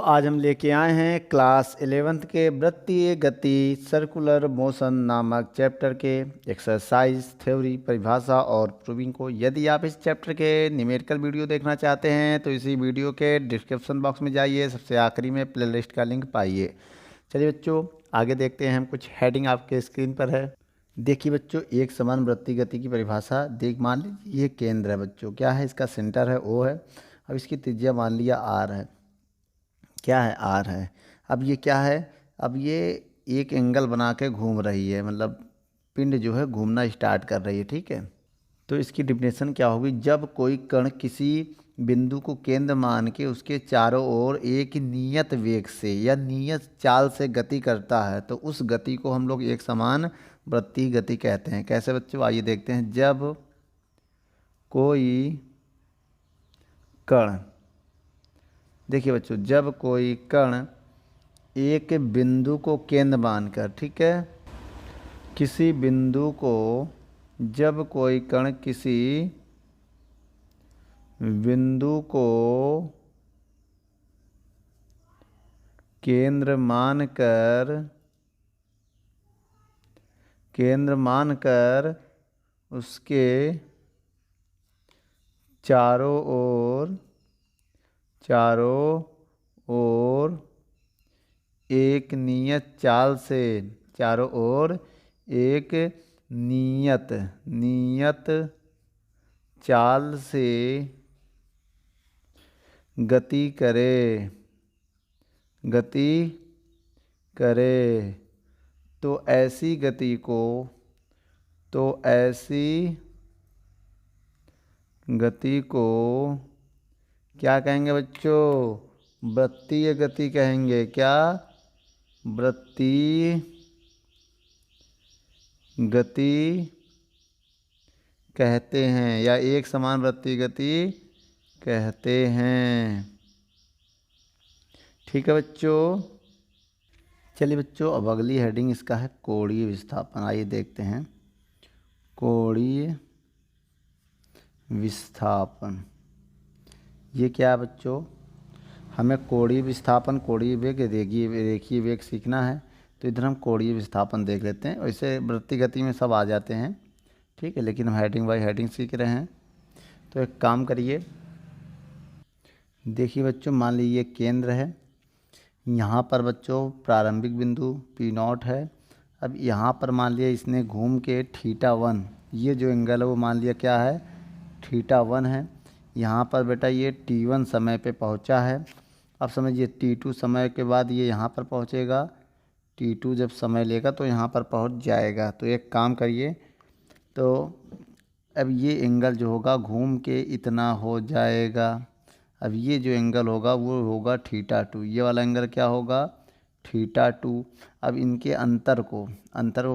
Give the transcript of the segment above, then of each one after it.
आज हम लेके आए हैं क्लास 11th के वृत्तीय गति सर्कुलर मोशन नामक चैप्टर के एक्सरसाइज थ्योरी परिभाषा और प्रूविंग को। यदि आप इस चैप्टर के न्यूमेरिकल वीडियो देखना चाहते हैं तो इसी वीडियो के डिस्क्रिप्शन बॉक्स में जाइए, सबसे आखिरी में प्लेलिस्ट का लिंक पाइए। चलिए बच्चों आगे देखते हैं। हम कुछ हेडिंग आपके स्क्रीन पर है। देखिए बच्चों, एक समान वृत्तीय गति की परिभाषा देख, मान लीजिए ये केंद्र है बच्चों, क्या है, इसका सेंटर है O है। अब इसकी त्रिज्या मान लिया R है, क्या है, R है। अब ये क्या है, अब ये एक एंगल बना के घूम रही है, मतलब पिंड जो है घूमना स्टार्ट कर रही है, ठीक है। तो इसकी डिफिनेशन क्या होगी, जब कोई कण किसी बिंदु को केंद्र मान के उसके चारों ओर एक नियत वेग से या नियत चाल से गति करता है तो उस गति को हम लोग एक समान वृत्तीय गति कहते हैं। कैसे बच्चों, आइए देखते हैं। जब कोई कण, देखिए बच्चों, जब कोई कण एक बिंदु को केंद्र मानकर, ठीक है, किसी बिंदु को, जब कोई कण किसी बिंदु को केंद्र मानकर उसके चारों ओर एक नियत चाल से, चारों ओर एक नियत चाल से गति करे तो ऐसी गति को क्या कहेंगे बच्चों, वृत्तीय गति कहेंगे। क्या, वृत्तीय गति कहते हैं या एक समान वृत्तीय गति कहते हैं, ठीक है बच्चों। चलिए बच्चों, अब अगली हेडिंग इसका है कोणीय विस्थापन। आइए देखते हैं कोणीय विस्थापन। ये क्या है बच्चों, हमें कोणीय विस्थापन, कोणीय वेग, रेखीय वेग सीखना है तो इधर हम कोणीय विस्थापन देख लेते हैं। वैसे वृत्तीय गति में सब आ जाते हैं, ठीक है, लेकिन हम हेडिंग बाय हेडिंग सीख रहे हैं। तो एक काम करिए, देखिए बच्चों, मान लीजिए केंद्र है, यहाँ पर बच्चों प्रारंभिक बिंदु P0 है। अब यहाँ पर मान लिया इसने घूम के θ1, ये जो एंगल है वो मान लिया क्या है, θ1 है। यहाँ पर बेटा ये T1 समय पे पहुँचा है। अब समझिए T2 समय के बाद ये यहाँ पर पहुँचेगा, T2 जब समय लेगा तो यहाँ पर पहुँच जाएगा। तो एक काम करिए, तो अब ये एंगल जो होगा घूम के इतना हो जाएगा। अब ये जो एंगल होगा वो होगा θ2, ये वाला एंगल क्या होगा, θ2। अब इनके अंतर को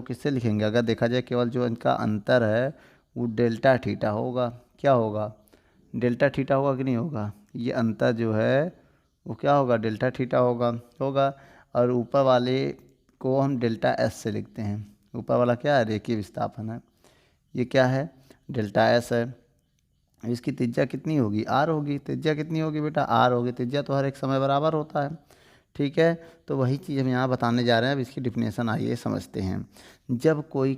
किससे लिखेंगे, अगर देखा जाए केवल जो इनका अंतर है वो डेल्टा थीटा होगा। क्या होगा, डेल्टा थीटा होगा कि नहीं होगा, ये अंतर जो है वो क्या होगा, डेल्टा थीटा होगा। और ऊपर वाले को हम डेल्टा एस से लिखते हैं। ऊपर वाला क्या है, रेखीय विस्थापन है, ये क्या है, डेल्टा एस है। इसकी त्रिज्या कितनी होगी, R होगी। त्रिज्या कितनी होगी बेटा, R होगी। त्रिज्या तो हर एक समय बराबर होता है, ठीक है। तो वही चीज़ हम यहाँ बताने जा रहे हैं। अब इसकी डिफिनेशन आइए समझते हैं। जब कोई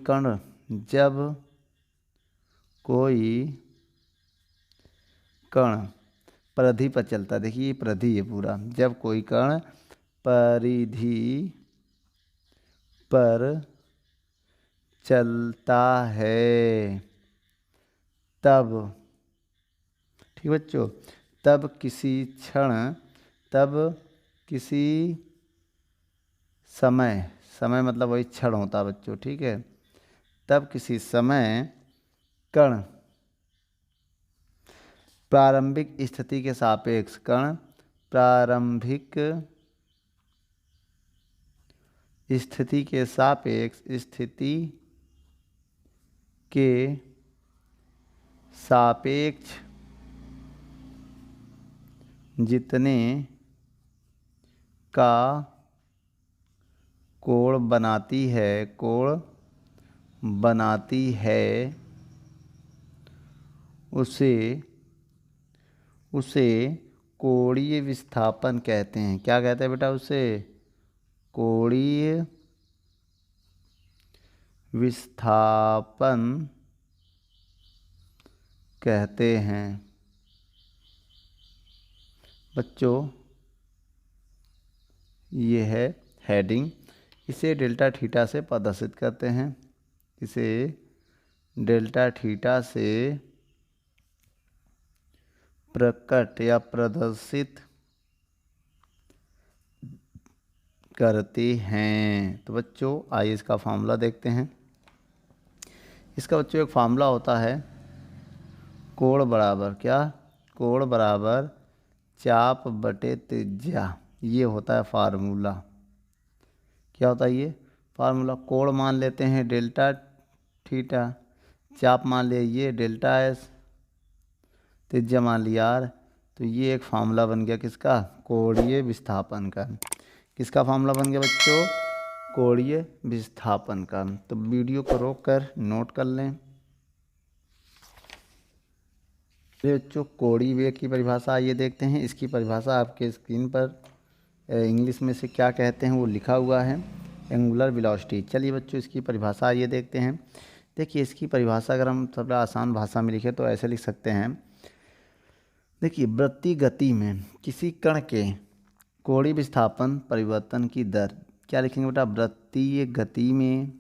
कण परिधि पर चलता, देखिए ये परिधि है पूरा, जब कोई कण परिधि पर चलता है तब, ठीक बच्चों, तब किसी समय मतलब वही क्षण होता है बच्चों, ठीक है। तब किसी समय कण प्रारंभिक स्थिति के सापेक्ष, कण प्रारंभिक स्थिति के सापेक्ष जितने का कोण बनाती है उसे कोणीय विस्थापन कहते हैं। क्या कहते हैं बेटा उसे? कोणीय विस्थापन कहते हैं। बच्चों ये है हेडिंग। इसे डेल्टा थीटा से प्रदर्शित करते हैं। इसे डेल्टा थीटा से प्रकट या प्रदर्शित करते हैं। तो बच्चों आइए इसका फार्मूला देखते हैं। इसका बच्चों एक फार्मूला होता है, कोण बराबर क्या? कोण बराबर चाप बटे त्रिज्या। ये होता है फार्मूला। क्या होता है ये फार्मूला? कोण मान लेते हैं डेल्टा थीटा, चाप मान लिया ये डेल्टा एस, त्रिज्या मान लिया आर। तो ये एक फार्मूला बन गया किसका? कोणीय विस्थापन का। किसका फार्मूला बन गया बच्चों? कोणीय विस्थापन का। तो वीडियो को रोक कर नोट कर लें। बच्चों कोणीय वेग की परिभाषा आइए देखते हैं। इसकी परिभाषा आपके स्क्रीन पर इंग्लिश में से क्या कहते हैं वो लिखा हुआ है, एंगुलर वेलोसिटी। चलिए बच्चों इसकी परिभाषा आइए देखते हैं। देखिए इसकी परिभाषा अगर हम थोड़ा आसान भाषा में लिखें तो ऐसे लिख सकते हैं। देखिए वृत्तीय गति में किसी कण के कोणीय विस्थापन परिवर्तन की दर। क्या लिखेंगे बेटा? वृत्तीय गति में,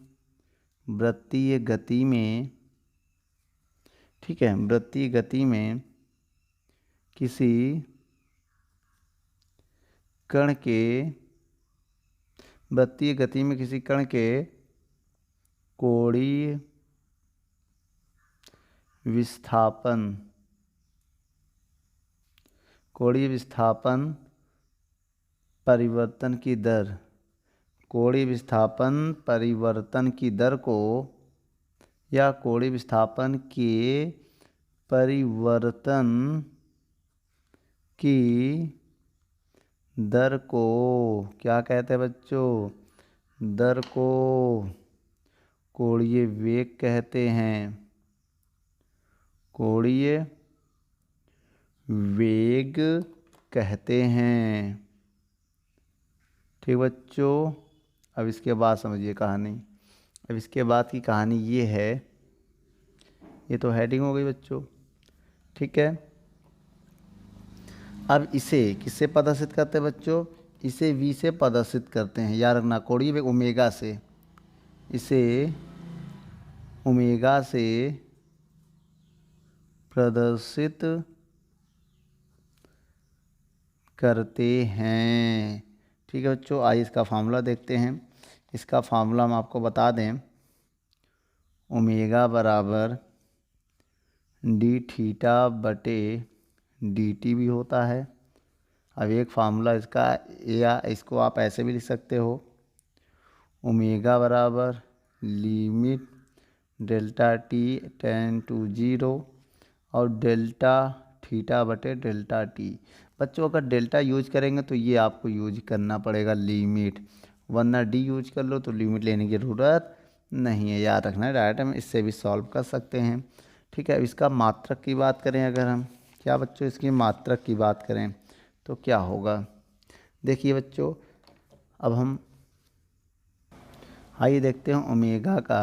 वृत्तीय गति में, ठीक है, वृत्तीय गति में किसी कण के, वृत्तीय गति में किसी कण के कोणीय विस्थापन, कोणीय विस्थापन परिवर्तन की दर, कोणीय विस्थापन परिवर्तन की दर को, या कोणीय विस्थापन के परिवर्तन की दर को क्या कहते हैं बच्चों? दर को कोणीय वेग कहते हैं। कोणीय वेग कहते हैं। ठीक बच्चों, अब इसके बाद समझिए कहानी। अब इसके बाद की कहानी ये है, ये तो हेडिंग हो गई बच्चों, ठीक है। अब इसे किससे प्रदर्शित करते हैं बच्चों? इसे v से प्रदर्शित करते हैं। याद रखना कोणीय वेग ओमेगा से, इसे ओमेगा से प्रदर्शित करते हैं। ठीक है बच्चों, आइए इसका फार्मूला देखते हैं। इसका फार्मूला हम आपको बता दें, ओमेगा बराबर डी थीटा बटे डी टी भी होता है। अब एक फार्मूला इसका, या इसको आप ऐसे भी लिख सकते हो, ओमेगा बराबर limit delta t tend to 0 और डेल्टा थीटा बटे डेल्टा टी। बच्चों अगर डेल्टा यूज करेंगे तो ये आपको यूज करना पड़ेगा लिमिट, वरना डी यूज कर लो तो लिमिट लेने की ज़रूरत नहीं है। याद रखना है, डायरेक्ट हम इससे भी सॉल्व कर सकते हैं। ठीक है, अब इसका मात्रक की बात करें अगर हम, क्या बच्चों इसकी मात्रक की बात करें तो क्या होगा? देखिए बच्चों, अब हम आइए देखते हैं ओमेगा का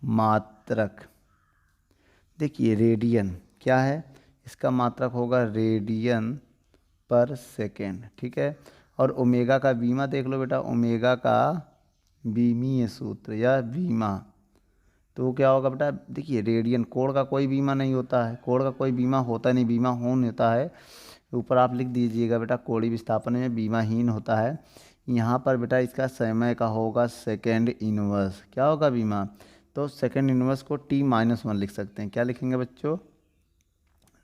मात्रक। देखिए रेडियन क्या है, इसका मात्रक होगा रेडियन पर सेकेंड। ठीक है, और ओमेगा का बीमा देख लो बेटा, ओमेगा का बीमीय सूत्र या बीमा, तो वो क्या होगा बेटा? देखिए रेडियन, कोण का कोई बीमा नहीं होता है, कोण का कोई बीमा होता नहीं, बीमा होन होता है। ऊपर आप लिख दीजिएगा बेटा, कोणीय विस्थापन में बीमाहीन होता है। यहाँ पर बेटा इसका समय का होगा सेकेंड इनवर्स। क्या होगा बीमा? तो सेकेंड इनवर्स को t-1 लिख सकते हैं। क्या लिखेंगे बच्चों?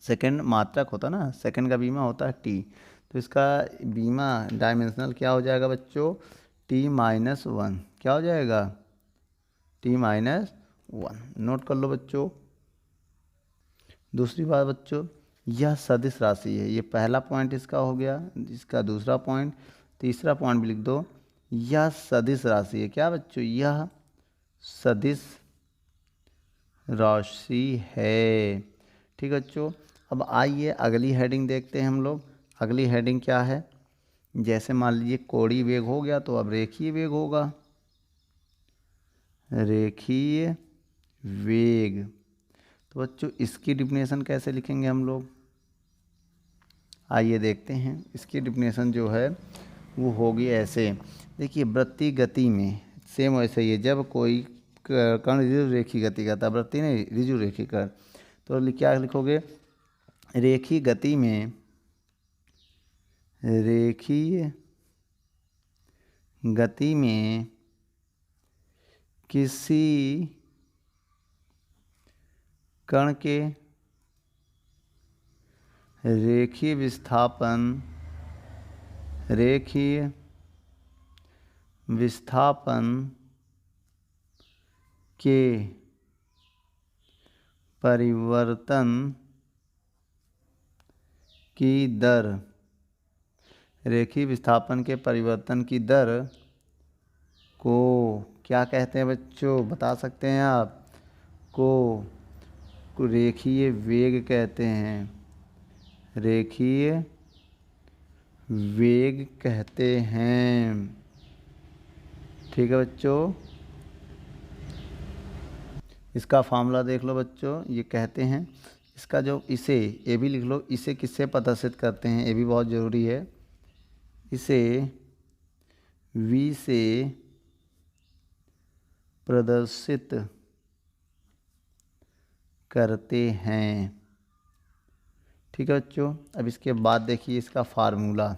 सेकेंड मात्रक होता ना, सेकेंड का बीमा होता है t, तो इसका बीमा डायमेंशनल क्या हो जाएगा बच्चों? t-1। क्या हो जाएगा? t-1। नोट कर लो बच्चों। दूसरी बात बच्चों, यह सदिश राशि है। ये पहला पॉइंट इसका हो गया, इसका दूसरा पॉइंट, तीसरा पॉइंट भी लिख दो, यह सदिश राशि है। क्या बच्चों? यह सदिश राशि है। ठीक है बच्चों, अब आइए अगली हेडिंग देखते हैं हम लोग। अगली हेडिंग क्या है? जैसे मान लीजिए कोणीय वेग हो गया तो अब रेखीय वेग होगा। रेखीय वेग, तो बच्चों इसकी डिफिनेशन कैसे लिखेंगे हम लोग? आइए देखते हैं। इसकी डिफिनेशन जो है वो होगी ऐसे। देखिए वृत्तीय गति में सेम वैसे ही है। जब कोई कण ऋजु रेखीय गति करता है, वृत्तीय नहीं ऋजु रेखीय कण, तो क्या लिखोगे? रेखीय गति में, रेखीय गति में किसी कण के रेखीय विस्थापन, रेखीय विस्थापन के परिवर्तन की दर, रेखीय विस्थापन के परिवर्तन की दर को क्या कहते हैं बच्चों? बता सकते हैं आप? को रेखीय वेग कहते हैं। रेखीय वेग कहते हैं। ठीक है बच्चों, इसका फार्मूला देख लो बच्चों। ये कहते हैं इसका जो, इसे ये भी लिख लो, इसे किससे प्रदर्शित करते हैं, ये भी बहुत ज़रूरी है। इसे V से प्रदर्शित करते हैं। ठीक है बच्चों, अब इसके बाद देखिए इसका फार्मूला।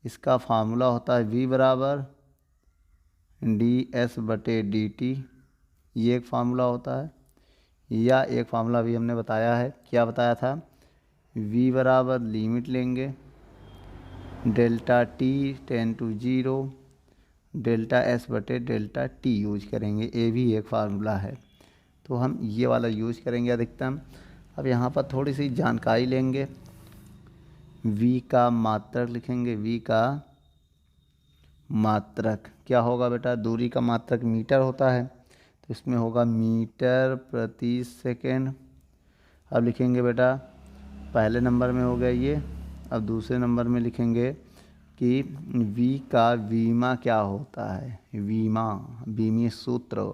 इसका फार्मूला होता है V बराबर ds/dt। ये एक फार्मूला होता है। या एक फार्मूला भी हमने बताया है। क्या बताया था? V बराबर लिमिट लेंगे delta t tends to 0 delta s/डेल्टा t यूज करेंगे। ये भी एक फार्मूला है, तो हम ये वाला यूज करेंगे अधिकतम। अब यहाँ पर थोड़ी सी जानकारी लेंगे। V का मात्रक लिखेंगे। V का मात्रक क्या होगा बेटा? दूरी का मात्रक मीटर होता है, तो इसमें होगा मीटर प्रति सेकेंड। अब लिखेंगे बेटा, पहले नंबर में हो गया ये। अब दूसरे नंबर में लिखेंगे कि V का वीमा क्या होता है? वीमा, बीमीय सूत्र।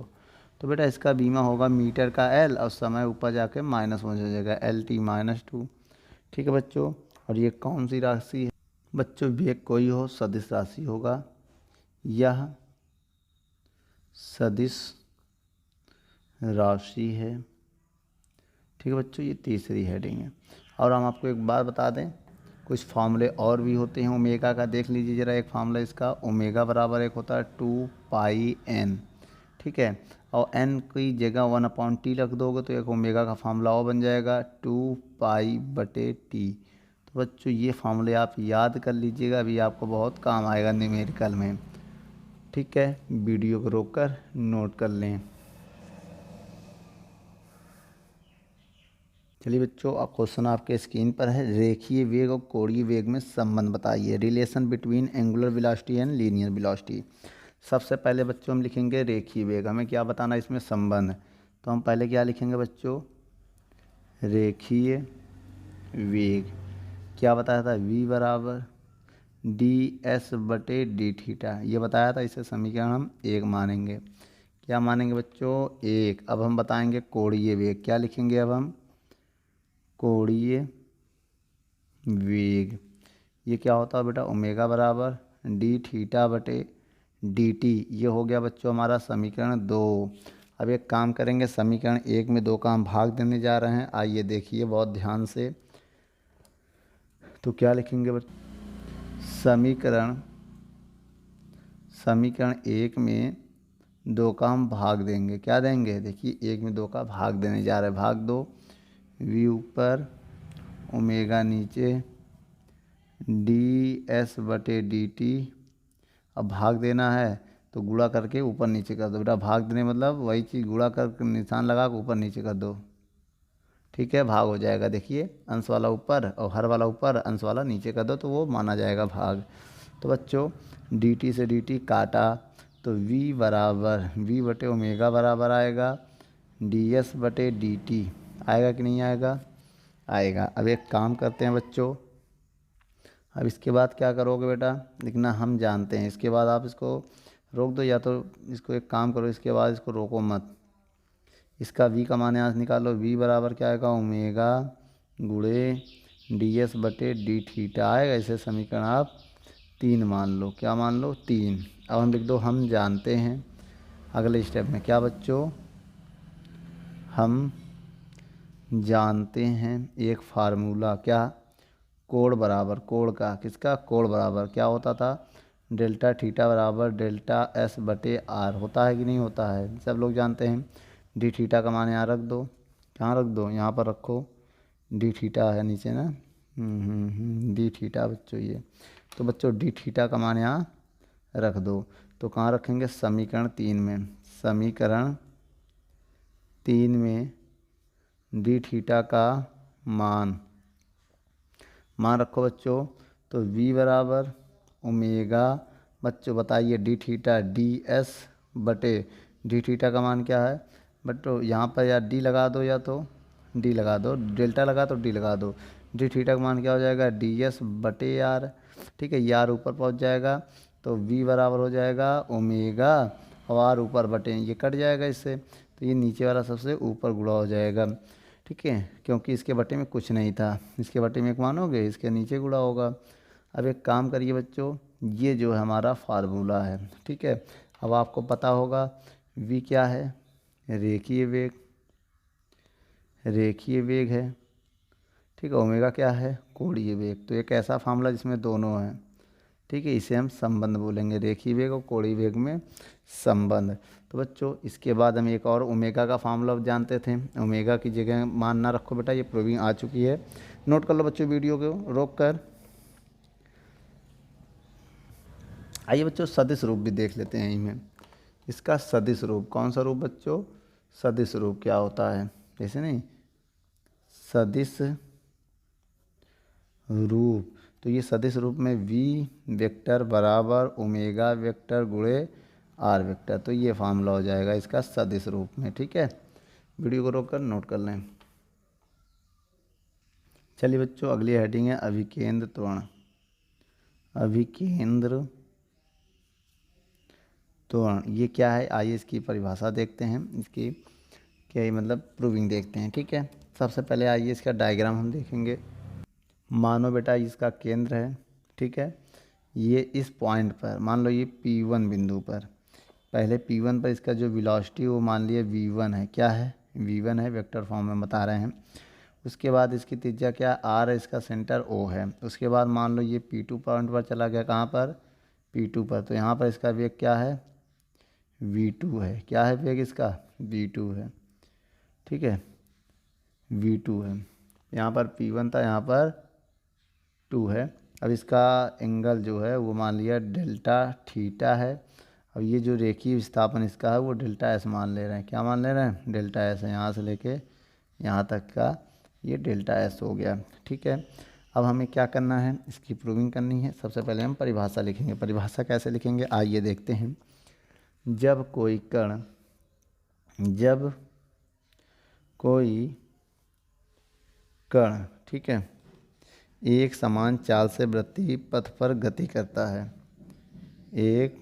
तो बेटा इसका बीमा होगा मीटर का L और समय ऊपर जाके माइनस हो जाएगा LT-2। ठीक है बच्चों, और ये कौन सी राशि है बच्चों? वेग कोई हो, सदिश राशि होगा। यह सदिश राशि है। ठीक है बच्चों, ये तीसरी हेडिंग है। और हम आपको एक बात बता दें, कुछ फार्मूले और भी होते हैं ओमेगा का। देख लीजिए ज़रा एक फार्मूला इसका। ओमेगा बराबर एक होता है 2πn। ठीक है, और n की जगह 1/t रख दोगे तो एक ओमेगा का फार्मूला और बन जाएगा 2π/t। तो बच्चों ये फार्मूले आप याद कर लीजिएगा, अभी आपको बहुत काम आएगा न्यूमेरिकल में। ठीक है, वीडियो को रोककर नोट कर लें। चलिए बच्चों, अब क्वेश्चन आपके स्क्रीन पर है। रेखीय वेग और कोणीय वेग में संबंध बताइए। Relation between angular velocity and linear velocity. सबसे पहले बच्चों हम लिखेंगे रेखीय वेग। हमें क्या बताना इसमें? संबंध। तो हम पहले क्या लिखेंगे बच्चों? रेखीय वेग। क्या बताया था? V बराबर ds/d थीटा, ये बताया था। इसे समीकरण हम 1 मानेंगे। क्या मानेंगे बच्चों? 1। अब हम बताएंगे कोणीय वेग। क्या लिखेंगे अब हम? कोणीय वेग। ये क्या होता है बेटा? ओमेगा बराबर d(θ/dt)। ये हो गया बच्चों हमारा समीकरण 2। अब एक काम करेंगे, समीकरण 1 में 2 का हम भाग देने जा रहे हैं। आइए देखिए बहुत ध्यान से। तो क्या लिखेंगे बच्चों? समीकरण 1 में 2 का हम भाग देंगे। क्या देंगे? देखिए 1 में 2 का भाग देने जा रहे हैं। भाग 2, V ऊपर ओमेगा नीचे ds/dt। अब भाग देना है तो गुणा करके ऊपर नीचे कर दो। बेटा भाग देने मतलब वही चीज़, गुणा कर निशान लगा के ऊपर नीचे कर दो। ठीक है, भाग हो जाएगा। देखिए अंश वाला ऊपर और हर वाला ऊपर, अंश वाला नीचे कर दो तो वो माना जाएगा भाग। तो बच्चों dt से dt काटा तो V बराबर V/ओमेगा बराबर आएगा ds/dt। आएगा कि नहीं आएगा? आएगा। अब एक काम करते हैं बच्चों, अब इसके बाद क्या करोगे बेटा, लिखना हम जानते हैं। इसके बाद आप इसको रोक दो, या तो इसको एक काम करो, इसके बाद इसको रोको मत। इसका v का मान यहाँ से निकालो। v बराबर क्या आएगा, ओमेगा गुणे डी एस बटे डी थीटा आएगा। इसे समीकरण आप 3 मान लो। क्या मान लो, 3। अब हम लिख दो हम जानते हैं। अगले स्टेप में क्या बच्चों, हम जानते हैं एक फार्मूला, क्या, कोण बराबर, कोण का, किसका, कोण बराबर क्या होता था, डेल्टा थीटा बराबर डेल्टा एस बटे आर होता है कि नहीं होता है, सब लोग जानते हैं। डी थीटा का मान यहाँ रख दो। कहाँ रख दो, यहाँ पर रखो। डी थीटा है नीचे ना, डी थीटा बच्चों ये। तो बच्चों डी थीटा का मान यहाँ रख दो। तो कहाँ रखेंगे, समीकरण 3 में। समीकरण 3 में डी थीटा का मान रखो बच्चों। तो v बराबर ओमेगा, बच्चों बताइए, डी थीटा डी एस बटे डी थीटा का मान क्या है बच्चों, यहाँ पर या डी लगा दो या तो डी लगा दो, डेल्टा लगा तो डी लगा दो। डी थीटा का मान क्या हो जाएगा, डी एस बटे आर। ठीक है, ये आर ऊपर पहुँच जाएगा तो v बराबर हो जाएगा ओमेगा, और आर ऊपर बटे ये कट जाएगा इससे, तो ये नीचे वाला सबसे ऊपर गुणा हो जाएगा। ठीक है, क्योंकि इसके बटे में कुछ नहीं था, इसके बटे में एक मानोगे, इसके नीचे गुणा होगा। अब एक काम करिए बच्चों, ये जो है हमारा फार्मूला है। ठीक है, अब आपको पता होगा v क्या है, रेखीय वेग, रेखीय वेग है। ठीक है, ओमेगा क्या है, कोणीय वेग। तो एक ऐसा फार्मूला जिसमें दोनों हैं। ठीक है, इसे हम संबंध बोलेंगे, रेखीय वेग और कोणीय वेग में संबंध। तो बच्चों इसके बाद हम एक और ओमेगा का फार्मूला जानते थे। ओमेगा की जगह मान ना रखो बेटा, ये प्रूविंग आ चुकी है, नोट कर लो बच्चों वीडियो को रोक कर। आइए बच्चों सदिश रूप भी देख लेते हैं इनमें। इसका सदिश रूप, कौन सा रूप बच्चों, सदिश रूप क्या होता है, जैसे नहीं सदिश रूप। तो ये सदिश रूप में v वेक्टर बराबर ओमेगा वेक्टर गुणे आर वेक्टर, तो ये फार्मूला हो जाएगा इसका सदिश रूप में। ठीक है, वीडियो को रोक कर नोट कर लें। चलिए बच्चों अगली हेडिंग है अभिकेंद्र त्वरण। अभिकेंद्र त्वरण ये क्या है, आइए इसकी परिभाषा देखते हैं, इसकी क्या है मतलब प्रूविंग देखते हैं। ठीक है, सबसे पहले आइए इसका डायग्राम हम देखेंगे। मानो बेटा इसका केंद्र है। ठीक है, ये इस पॉइंट पर, मान लो ये P1 बिंदु पर, पहले P1 पर इसका जो वेलोसिटी वो मान लिया V1 है। क्या है, V1 है, वेक्टर फॉर्म में बता रहे हैं। उसके बाद इसकी त्रिज्या क्या, R है, इसका सेंटर O है। उसके बाद मान लो ये P2 पॉइंट पर चला गया, कहाँ पर, P2 पर। तो यहाँ पर इसका वेग क्या है, V2 है। क्या है वेग इसका, V2 है। ठीक है, V2 है। यहाँ पर P1 था, यहाँ पर 2 है। अब इसका एंगल जो है वो मान लिया डेल्टा थीटा है। अब ये जो रेखीय विस्थापन इसका है वो डेल्टा एस मान ले रहे हैं। क्या मान ले रहे हैं, डेल्टा एस है। यहाँ से लेके यहाँ तक का ये डेल्टा एस हो गया। ठीक है, अब हमें क्या करना है, इसकी प्रूविंग करनी है। सबसे पहले हम परिभाषा लिखेंगे। परिभाषा कैसे लिखेंगे आइए देखते हैं। जब कोई कण ठीक है एक समान चाल से वृत्तीय पथ पर गति करता है, एक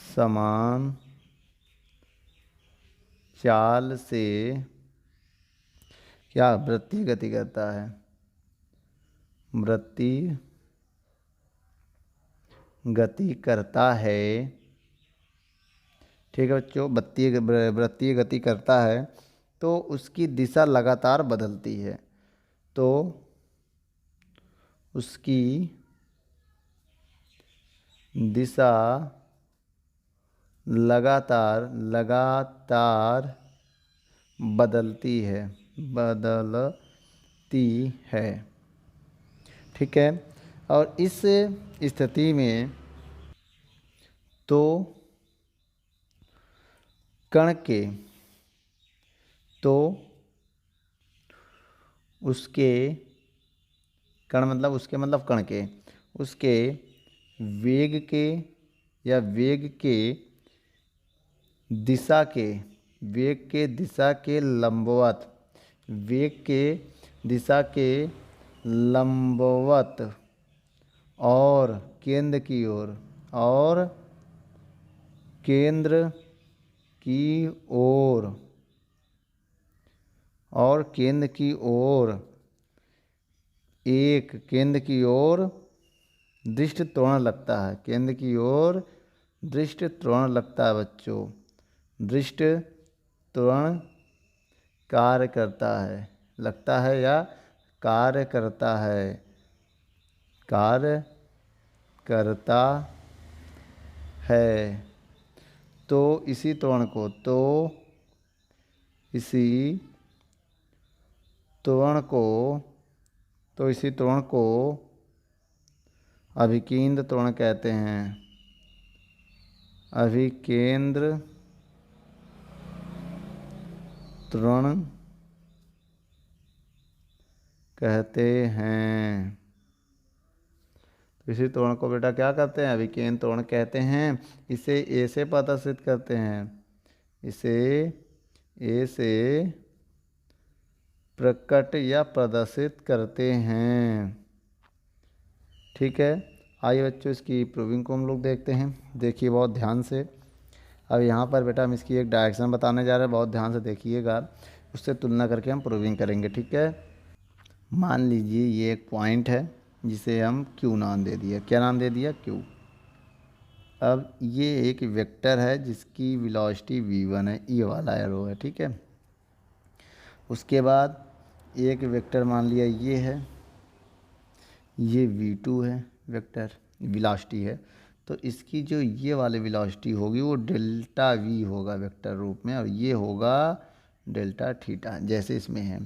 समान चाल से क्या वृत्तीय गति करता है, वृत्तीय गति करता है। ठीक है बच्चों, वृत्तीय गति करता है तो उसकी दिशा लगातार बदलती है। तो उसकी दिशा लगातार बदलती है। ठीक है, और इस स्थिति में तो कण के उसके कण मतलब उसके वेग के या वेग के दिशा के लंबवत वेग के दिशा के लंबवत और केंद्र की ओर और केंद्र की ओर और केंद्र की ओर एक केंद्र की ओर दृष्टि त्वरण लगता है। केंद्र की ओर दृष्टि त्वरण लगता है बच्चों। दृष्टि त्वरण कार्य करता है, लगता है या कार्य करता है, कार्य करता है। तो इसी त्वरण को इसी त्वरण को अभिकेंद्र त्वरण कहते हैं। अभिकेंद्र त्वरण कहते हैं। तो इसी त्वरण को बेटा क्या कहते हैं? अभिकेंद्र त्वरण कहते हैं। इसे ए से प्रदर्शित करते हैं। इसे ए से प्रकट या प्रदर्शित करते हैं। ठीक है, आइए बच्चों इसकी प्रूविंग को हम लोग देखते हैं। देखिए बहुत ध्यान से। अब यहाँ पर बेटा हम इसकी एक डायरेक्शन बताने जा रहे हैं, बहुत ध्यान से देखिएगा। उससे तुलना करके हम प्रूविंग करेंगे। ठीक है, मान लीजिए ये एक पॉइंट है जिसे हम क्यू नाम दे दिया। क्या नाम दे दिया? क्यू। अब ये एक वेक्टर है जिसकी वेलोसिटी v1 है, ये वाला एरो है। ठीक है, उसके बाद एक वेक्टर मान लिया ये है, ये v2 है, वेक्टर वेलोसिटी है। तो इसकी जो ये वाली वेलोसिटी होगी वो डेल्टा v होगा वेक्टर रूप में, और ये होगा डेल्टा थीटा, जैसे इसमें है।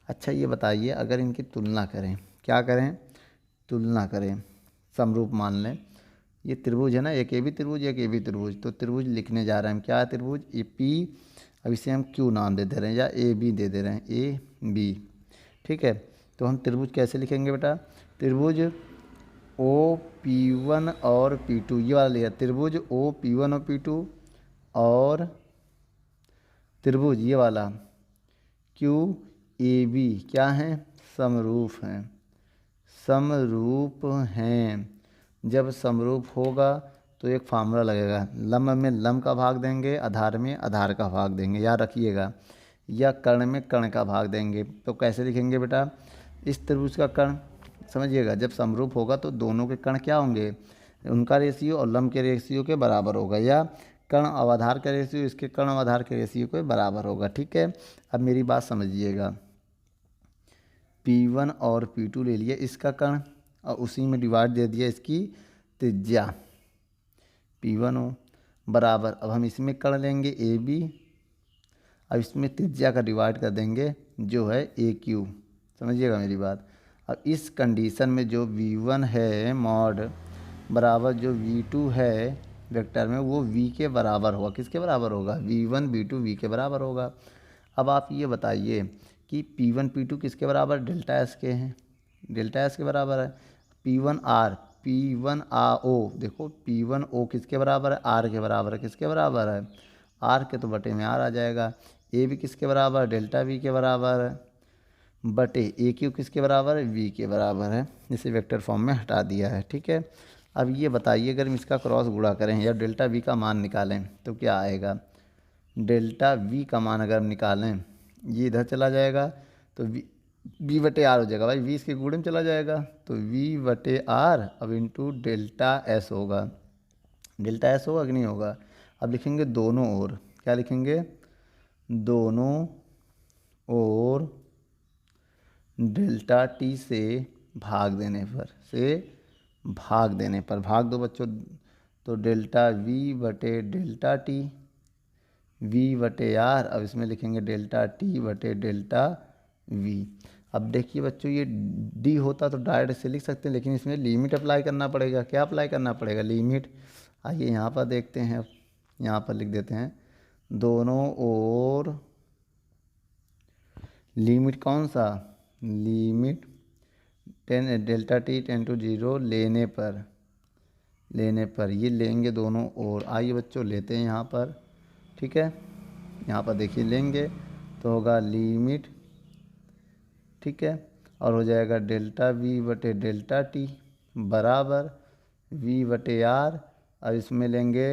अच्छा ये बताइए, अगर इनकी तुलना करें, क्या करें? तुलना करें, समरूप मान लें। ये त्रिभुज है ना, एक ए बी त्रिभुज, एक ए बी त्रिभुज। तो त्रिभुज लिखने जा रहे हैं हम, क्या है त्रिभुज? A P. अब इसे हम क्यू नाम दे दे रहे हैं या ए बी दे दे रहे हैं, ए बी। ठीक है, तो हम त्रिभुज कैसे लिखेंगे बेटा? त्रिभुज ओ पी वन और पी टू, ये वाला लिया त्रिभुज ओ पी वन और पी टू, और त्रिभुज ये वाला क्यू ए बी क्या है? समरूप हैं। समरूप हैं। जब समरूप होगा तो एक फार्मूला लगेगा, लंब में लंब का भाग देंगे, आधार में आधार का भाग देंगे, याद रखिएगा, या कर्ण में कर्ण का भाग देंगे। तो कैसे लिखेंगे बेटा? इस त्रिभुज का कर्ण, समझिएगा, जब समरूप होगा तो दोनों के कर्ण क्या होंगे? उनका रेशियो और लंब के रेशियो के बराबर होगा, या कर्ण और आधार का रेशियो इसके कर्ण और आधार के रेशियो के बराबर होगा। ठीक है, अब मेरी बात समझिएगा। P1 और P2 ले लिया इसका कर्ण, और उसी में डिवाइड दे दिया इसकी त्रिज्या। P1 हो बराबर, अब हम इसमें कर्ण लेंगे AB, अब इसमें त्रिज्या का डिवाइड कर देंगे जो है AQ। समझिएगा मेरी बात। अब इस कंडीशन में जो V1 है मॉड बराबर जो V2 है वेक्टर में, वो V के बराबर होगा। किसके बराबर होगा? V1 V2 V के बराबर होगा। अब आप ये बताइए कि P1 P2 किसके बराबर? डेल्टा एस के हैं, डेल्टा एस के बराबर है। P1 आर ओ, देखो P1 O किसके बराबर है? R के बराबर है। किसके बराबर है? R के, तो बटे में R आ जाएगा। ए भी किसके बराबर? डेल्टा V के बराबर है, बटे ए क्यू किसके बराबर है? V के बराबर है। इसे वेक्टर फॉर्म में हटा दिया है। ठीक है, अब ये बताइए अगर हम इसका क्रॉस गुणा करें या डेल्टा V का मान निकालें तो क्या आएगा? डेल्टा V का मान अगर हम निकालें, ये इधर चला जाएगा तो V बटे आर हो जाएगा। भाई V इसके गुणे में चला जाएगा तो V बटे आर, अब इंटू डेल्टा एस होगा। डेल्टा एस होगा कि नहीं होगा? अब लिखेंगे दोनों ओर, क्या लिखेंगे? दोनों ओर डेल्टा टी से भाग देने पर, भाग दो बच्चों, तो डेल्टा V बटे डेल्टा टी, V बटे आर, अब इसमें लिखेंगे डेल्टा टी बटे डेल्टा V। अब देखिए बच्चों, ये D होता तो डायरेक्ट से लिख सकते हैं, लेकिन इसमें लिमिट अप्लाई करना पड़ेगा। क्या अप्लाई करना पड़ेगा? लिमिट। आइए यहाँ पर देखते हैं, यहाँ पर लिख देते हैं दोनों ओर लिमिट कौन सा? Limit delta t tend to 0 लेने पर ये लेंगे दोनों ओर। आइए बच्चों लेते हैं यहाँ पर। ठीक है, यहाँ पर देखिए लेंगे तो होगा लिमिट ठीक है। और हो जाएगा डेल्टा वी बटे डेल्टा टी बराबर वी बटे आर। अब इसमें लेंगे,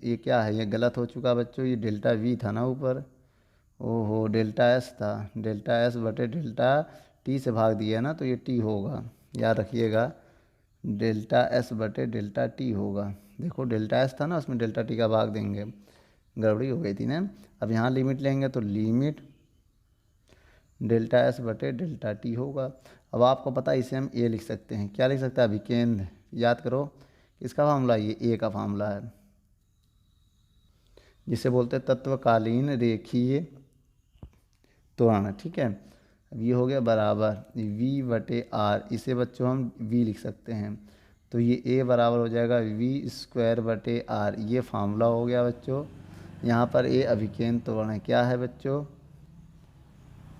ये क्या है, ये गलत हो चुका बच्चों, ये डेल्टा वी था ना ऊपर, ओहो डेल्टा एस था, डेल्टा एस बटे डेल्टा टी से भाग दिया ना तो ये टी होगा, याद रखिएगा, डेल्टा एस बटे डेल्टा टी होगा। देखो डेल्टा एस था ना, उसमें डेल्टा टी का भाग देंगे, गड़बड़ी हो गई थी ना। अब यहाँ लिमिट लेंगे तो लिमिट डेल्टा एस बटे डेल्टा टी होगा। अब आपको पता है इसे हम ए लिख सकते हैं, क्या लिख सकते हैं अभिकेंद्र, याद करो किसका फार्मूला, ये ए का फार्मूला है, जिसे बोलते हैं तत्वकालीन रेखीय त्वरण। ठीक है, अब ये हो गया बराबर v बटे आर, इसे बच्चों हम v लिख सकते हैं, तो ये a बराबर हो जाएगा v स्क्वायर बटे आर, ये फार्मूला हो गया बच्चों। यहाँ पर a अभिकेंद्र त्वरण है, क्या है बच्चों,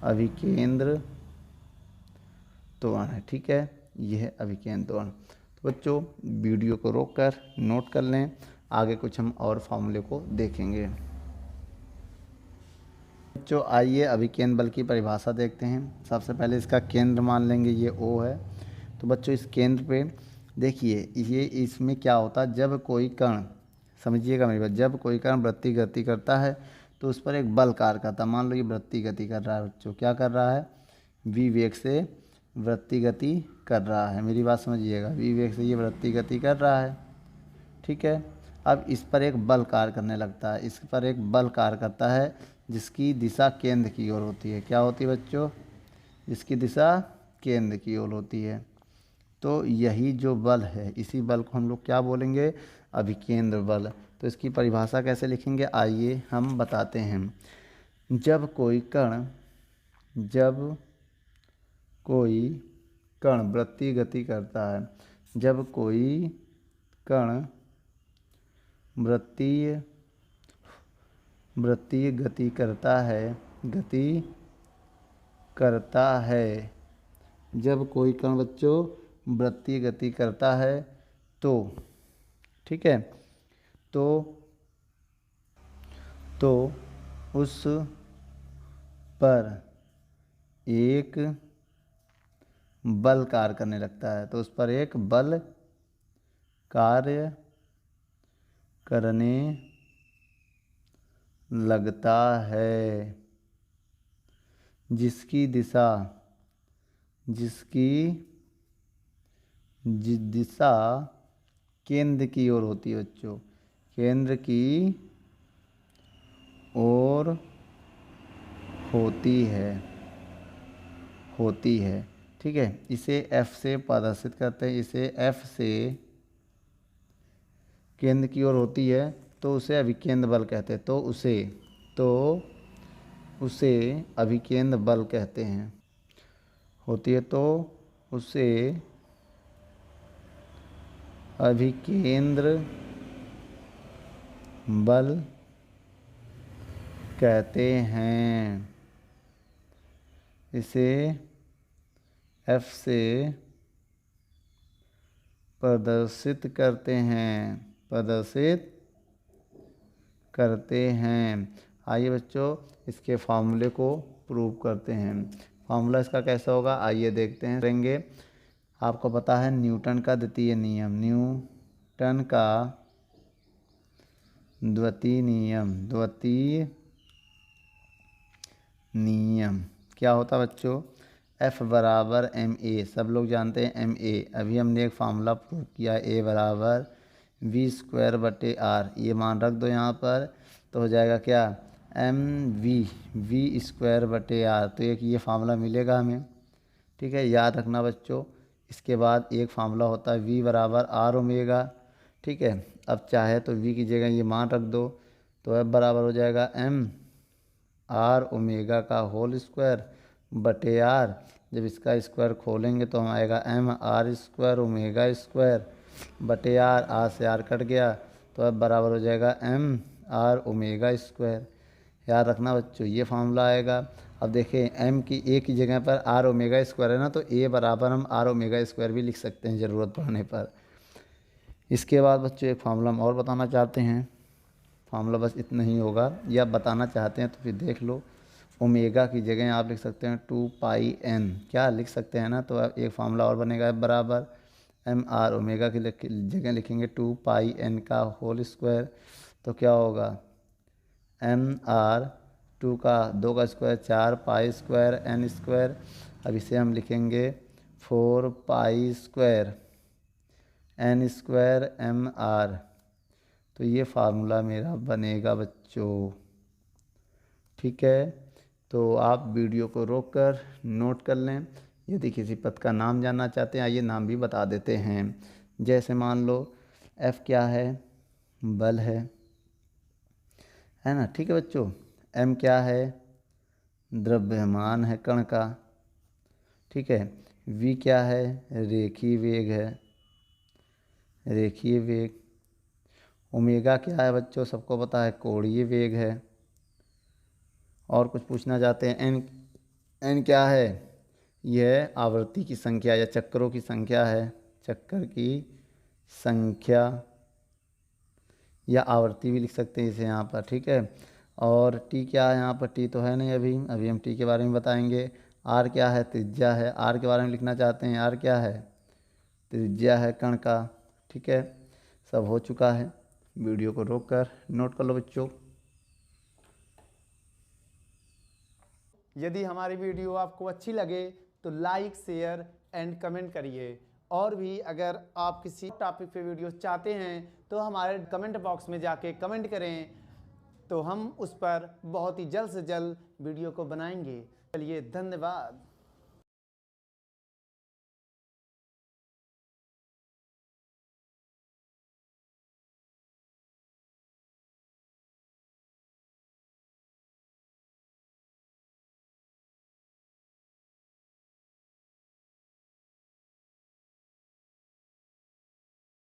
अभिकेंद्र त्वरण है। ठीक है, ये है अभिकेंद्र त्वरण। तो बच्चों वीडियो को रोककर नोट कर लें, आगे कुछ हम और फार्मूले को देखेंगे। बच्चों आइए अभिकेंद्र बल की परिभाषा देखते हैं। सबसे पहले इसका केंद्र मान लेंगे, ये O है। तो बच्चों इस केंद्र पे देखिए, ये इसमें क्या होता है, जब कोई कण, समझिएगा मेरी बात, जब कोई कण वृत्तीय गति करता है तो उस पर एक बल कार्य करता है। मान लो ये वृत्तीय गति कर रहा है बच्चों, क्या कर रहा है, v वेग से वृत्तीय गति कर रहा है, मेरी बात समझिएगा, v वेग से ये वृत्तीय गति कर रहा है। ठीक है, अब इस पर एक बल कार्य करने लगता है, इस पर एक बल कार्य करता है जिसकी दिशा केंद्र की ओर होती है। क्या होती है बच्चों, जिसकी दिशा केंद्र की ओर होती है। तो यही जो बल है, इसी बल को हम लोग क्या बोलेंगे, अभिकेंद्र बल। तो इसकी परिभाषा कैसे लिखेंगे, आइए हम बताते हैं। जब कोई कण वृत्तीय गति करता है, जब कोई कण वृत्तीय गति करता है, जब कोई कण बच्चों वृत्तीय गति करता है तो, ठीक है, तो उस पर एक बल कार्य करने लगता है, तो उस पर एक बल कार्य करने लगता है, जिसकी दिशा केंद्र की ओर होती है बच्चों, केंद्र की ओर होती है। ठीक है, इसे F से प्रदर्शित करते हैं, इसे F से केंद्र की ओर होती है तो उसे अभिकेंद्र बल कहते हैं, तो उसे अभिकेंद्र बल कहते हैं, होती है तो उसे अभिकेंद्र बल कहते हैं। इसे F से प्रदर्शित करते हैं। आइए बच्चों इसके फार्मूले को प्रूव करते हैं। फार्मूला इसका कैसा होगा, आइए देखते हैं, करेंगे। आपको पता है न्यूटन का द्वितीय नियम क्या होता बच्चों, F बराबर ma, सब लोग जानते हैं ma। अभी हमने एक फार्मूला प्रूव किया, a बराबर v स्क्वायर बटे आर, ये मान रख दो यहाँ पर, तो हो जाएगा क्या, v स्क्वायर बटे आर। तो एक ये फार्मूला मिलेगा हमें। ठीक है, याद रखना बच्चों। इसके बाद एक फार्मूला होता है v बराबर आर ओमेगा। ठीक है, अब चाहे तो v की जगह ये मान रख दो, तो F बराबर हो जाएगा m आर ओमेगा का होल स्क्वायर बटे आर। जब इसका स्क्वायर खोलेंगे तो हम आएगा m r square omega square बटे आर से आर कट गया, तो अब बराबर हो जाएगा m आर ओमेगा स्क्वायर। याद रखना बच्चों, ये फार्मूला आएगा। अब देखें m की a की जगह पर आर ओमेगा स्क्वायर है ना, तो a बराबर हम आर ओमेगा स्क्वायर भी लिख सकते हैं ज़रूरत पड़ने पर। इसके बाद बच्चों एक फार्मूला हम और बताना चाहते हैं, फार्मूला बस इतना ही होगा, या बताना चाहते हैं तो फिर देख लो। ओमेगा की जगह आप लिख सकते हैं 2 पाई n, क्या लिख सकते हैं ना। तो एक फार्मूला और बनेगा बराबर mr, ओमेगा की जगह लिखेंगे 2 पाई n का होल स्क्वायर। तो क्या होगा mr 2 का square 4 pi square n square. अब इसे हम लिखेंगे 4 pi square n square mr। तो ये फार्मूला मेरा बनेगा बच्चों। ठीक है, तो आप वीडियो को रोककर नोट कर लें। यदि किसी पद का नाम जानना चाहते हैं, आइए नाम भी बता देते हैं। जैसे मान लो F क्या है, बल है ना। ठीक है बच्चों। M क्या है, द्रव्यमान है कण का। ठीक है। V क्या है, रेखीय वेग है, रेखीय वेग। ओमेगा क्या है बच्चों, सबको पता है कोणीय वेग है। और कुछ पूछना चाहते हैं, एन क्या है, यह आवृत्ति की संख्या या चक्रों की संख्या है, चक्कर की संख्या या आवृत्ति भी लिख सकते हैं इसे यहाँ पर। ठीक है। और टी क्या है, यहाँ पर टी तो है नहीं, अभी अभी हम टी के बारे में बताएंगे। आर क्या है, त्रिज्या है, आर के बारे में लिखना चाहते हैं। आर क्या है, त्रिज्या है कण का। ठीक है, सब हो चुका है। वीडियो को रोक कर नोट कर लो बच्चों। यदि हमारी वीडियो आपको अच्छी लगे तो लाइक, शेयर एंड कमेंट करिए। और भी अगर आप किसी टॉपिक पे वीडियो चाहते हैं तो हमारे कमेंट बॉक्स में जाके कमेंट करें, तो हम उस पर बहुत ही जल्द से जल्द वीडियो को बनाएंगे। चलिए, धन्यवाद।